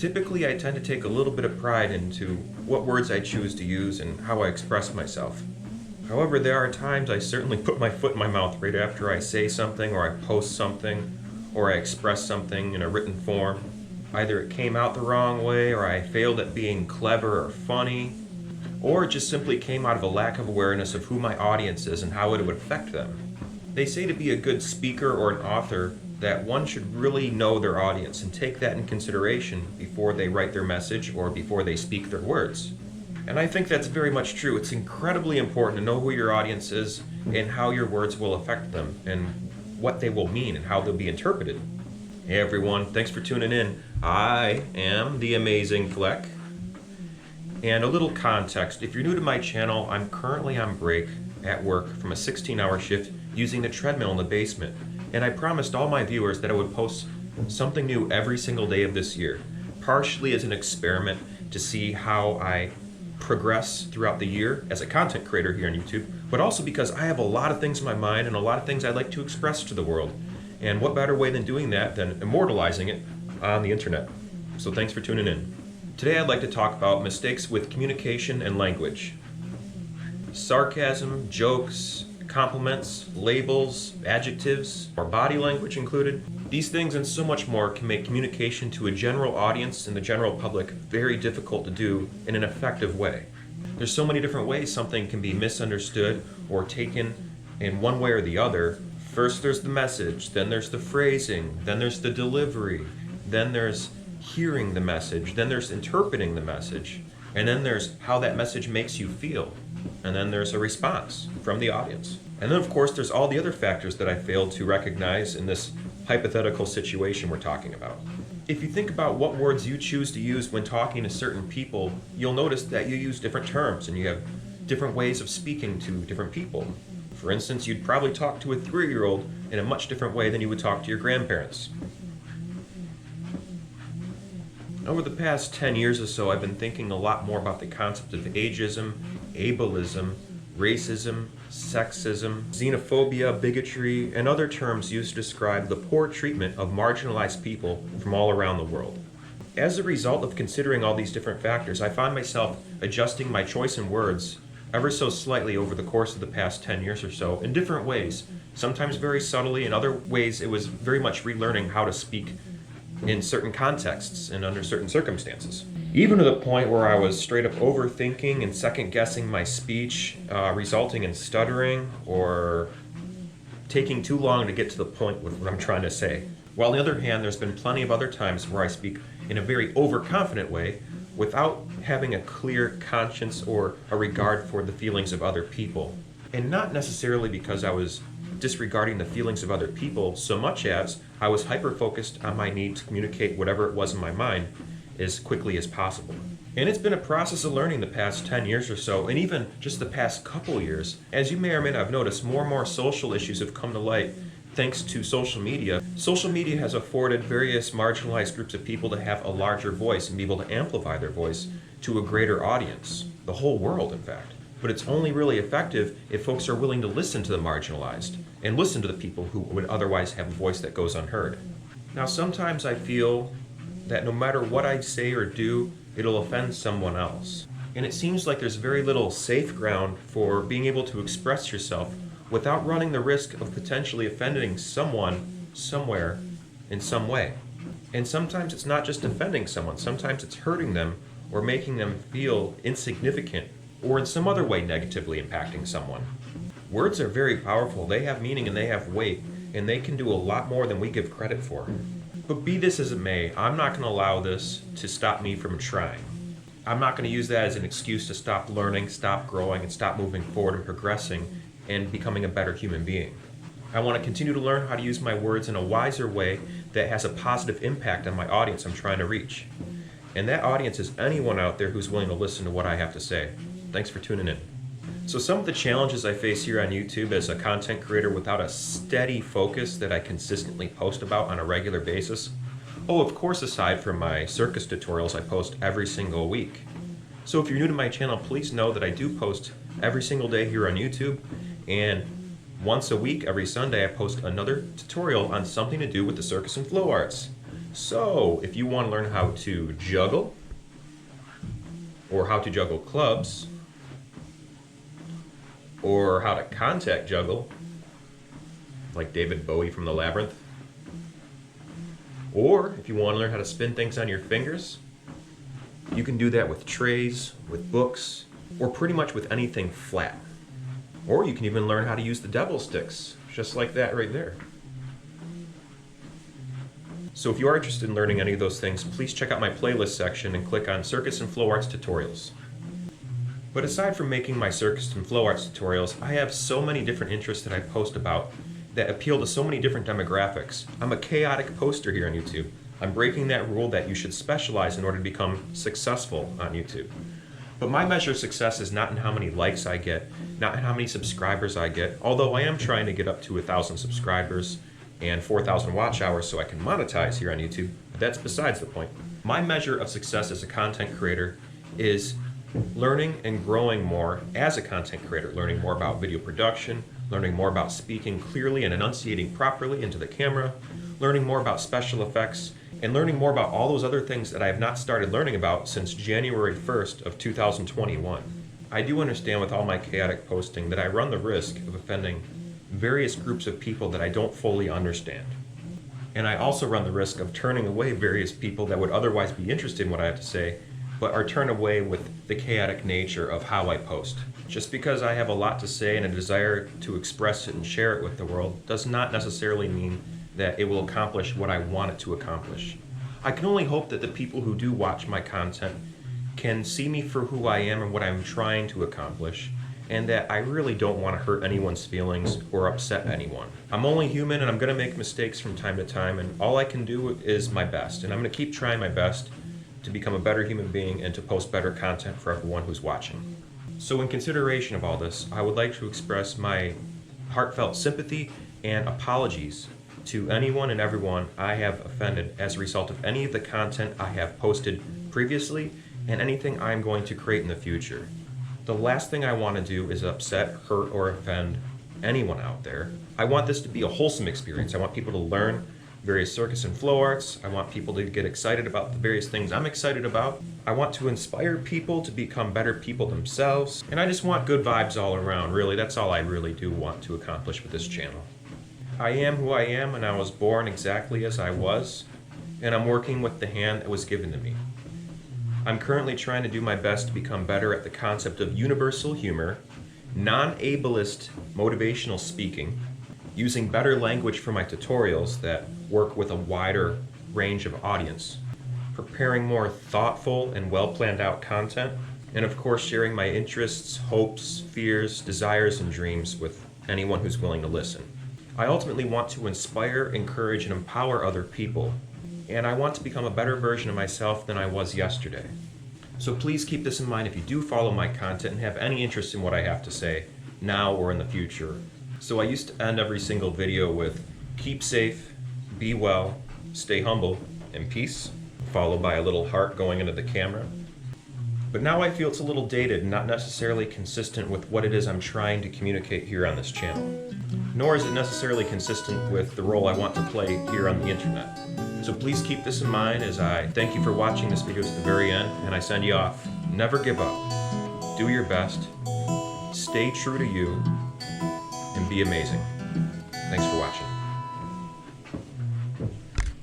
Typically, I tend to take a little bit of pride into what words I choose to use and how I express myself. However, there are times I certainly put my foot in my mouth right after I say something or I post something or I express something in a written form. Either it came out the wrong way or I failed at being clever or funny, or it just simply came out of a lack of awareness of who my audience is and how it would affect them. They say to be a good speaker or an author that one should really know their audience and take that in consideration before they write their message or before they speak their words. And I think that's very much true. It's incredibly important to know who your audience is and how your words will affect them and what they will mean and how they'll be interpreted. Hey everyone, thanks for tuning in. I am TheAmazingFlec. And a little context, if you're new to my channel, I'm currently on break at work from a 16-hour shift using the treadmill in the basement. And I promised all my viewers that I would post something new every single day of this year, partially as an experiment to see how I progress throughout the year as a content creator here on YouTube, but also because I have a lot of things in my mind and a lot of things I'd like to express to the world. And what better way than doing that than immortalizing it on the internet? So thanks for tuning in. Today I'd like to talk about mistakes with communication and language. Sarcasm, jokes, compliments, labels, adjectives, or body language included. These things and so much more can make communication to a general audience and the general public very difficult to do in an effective way. There's so many different ways something can be misunderstood or taken in one way or the other. First there's the message, then there's the phrasing, then there's the delivery, then there's hearing the message, then there's interpreting the message, and then there's how that message makes you feel. And then there's a response from the audience. And then of course there's all the other factors that I failed to recognize in this hypothetical situation we're talking about. If you think about what words you choose to use when talking to certain people, you'll notice that you use different terms and you have different ways of speaking to different people. For instance, you'd probably talk to a 3-year-old in a much different way than you would talk to your grandparents. Over the past 10 years or so, I've been thinking a lot more about the concept of ageism, ableism, racism, sexism, xenophobia, bigotry, and other terms used to describe the poor treatment of marginalized people from all around the world. As a result of considering all these different factors, I found myself adjusting my choice in words ever so slightly over the course of the past 10 years or so in different ways, sometimes very subtly, in other ways it was very much relearning how to speak in certain contexts and under certain circumstances. Even to the point where I was straight up overthinking and second guessing my speech, resulting in stuttering or taking too long to get to the point with what I'm trying to say. While on the other hand, there's been plenty of other times where I speak in a very overconfident way without having a clear conscience or a regard for the feelings of other people. And not necessarily because I was disregarding the feelings of other people so much as I was hyper-focused on my need to communicate whatever it was in my mind as quickly as possible. And it's been a process of learning the past 10 years or so, and even just the past couple years. As you may or may not have noticed, more and more social issues have come to light thanks to social media. Social media has afforded various marginalized groups of people to have a larger voice and be able to amplify their voice to a greater audience, the whole world in fact. But it's only really effective if folks are willing to listen to the marginalized and listen to the people who would otherwise have a voice that goes unheard. Now sometimes I feel that no matter what I say or do, it'll offend someone else. And it seems like there's very little safe ground for being able to express yourself without running the risk of potentially offending someone, somewhere, in some way. And sometimes it's not just offending someone, sometimes it's hurting them or making them feel insignificant or in some other way negatively impacting someone. Words are very powerful, they have meaning and they have weight, and they can do a lot more than we give credit for. But be this as it may, I'm not going to allow this to stop me from trying. I'm not going to use that as an excuse to stop learning, stop growing, and stop moving forward and progressing and becoming a better human being. I want to continue to learn how to use my words in a wiser way that has a positive impact on my audience I'm trying to reach. And that audience is anyone out there who's willing to listen to what I have to say. Thanks for tuning in. So some of the challenges I face here on YouTube as a content creator without a steady focus that I consistently post about on a regular basis. Oh, of course, aside from my circus tutorials I post every single week. So if you're new to my channel, please know that I do post every single day here on YouTube, and once a week, every Sunday, I post another tutorial on something to do with the circus and flow arts. So, if you want to learn how to juggle, or how to juggle clubs, or how to contact juggle, like David Bowie from The Labyrinth, or if you want to learn how to spin things on your fingers, you can do that with trays, with books, or pretty much with anything flat. Or you can even learn how to use the devil sticks, just like that right there. So if you are interested in learning any of those things, please check out my playlist section and click on Circus and Flow Arts Tutorials. But aside from making my Circus and Flow Arts tutorials, I have so many different interests that I post about that appeal to so many different demographics. I'm a chaotic poster here on YouTube. I'm breaking that rule that you should specialize in order to become successful on YouTube. But my measure of success is not in how many likes I get, not in how many subscribers I get, although I am trying to get up to 1,000 subscribers and 4,000 watch hours so I can monetize here on YouTube, but that's besides the point. My measure of success as a content creator is learning and growing more as a content creator, learning more about video production, learning more about speaking clearly and enunciating properly into the camera, learning more about special effects, and learning more about all those other things that I have not started learning about since January 1st of 2021. I do understand with all my chaotic posting that I run the risk of offending various groups of people that I don't fully understand. And I also run the risk of turning away various people that would otherwise be interested in what I have to say, but are turned away with the chaotic nature of how I post. Just because I have a lot to say and a desire to express it and share it with the world does not necessarily mean that it will accomplish what I want it to accomplish. I can only hope that the people who do watch my content can see me for who I am and what I'm trying to accomplish, and that I really don't want to hurt anyone's feelings or upset anyone. I'm only human and I'm going to make mistakes from time to time, and all I can do is my best, and I'm going to keep trying my best to become a better human being and to post better content for everyone who's watching. So in consideration of all this, I would like to express my heartfelt sympathy and apologies to anyone and everyone I have offended as a result of any of the content I have posted previously and anything I'm going to create in the future. The last thing I want to do is upset, hurt, or offend anyone out there. I want this to be a wholesome experience. I want people to learn various circus and flow arts. I want people to get excited about the various things I'm excited about. I want to inspire people to become better people themselves. And I just want good vibes all around, really. That's all I really do want to accomplish with this channel. I am who I am, and I was born exactly as I was, and I'm working with the hand that was given to me. I'm currently trying to do my best to become better at the concept of universal humor, non-ableist motivational speaking, using better language for my tutorials that work with a wider range of audience, preparing more thoughtful and well-planned out content, and of course sharing my interests, hopes, fears, desires, and dreams with anyone who's willing to listen. I ultimately want to inspire, encourage, and empower other people, and I want to become a better version of myself than I was yesterday. So please keep this in mind if you do follow my content and have any interest in what I have to say, now or in the future. So I used to end every single video with, keep safe, be well, stay humble, and peace, followed by a little heart going into the camera. But now I feel it's a little dated and not necessarily consistent with what it is I'm trying to communicate here on this channel. Nor is it necessarily consistent with the role I want to play here on the internet. So please keep this in mind as I thank you for watching this video to the very end, and I send you off. Never give up. Do your best. Stay true to you. And be amazing. Thanks for watching.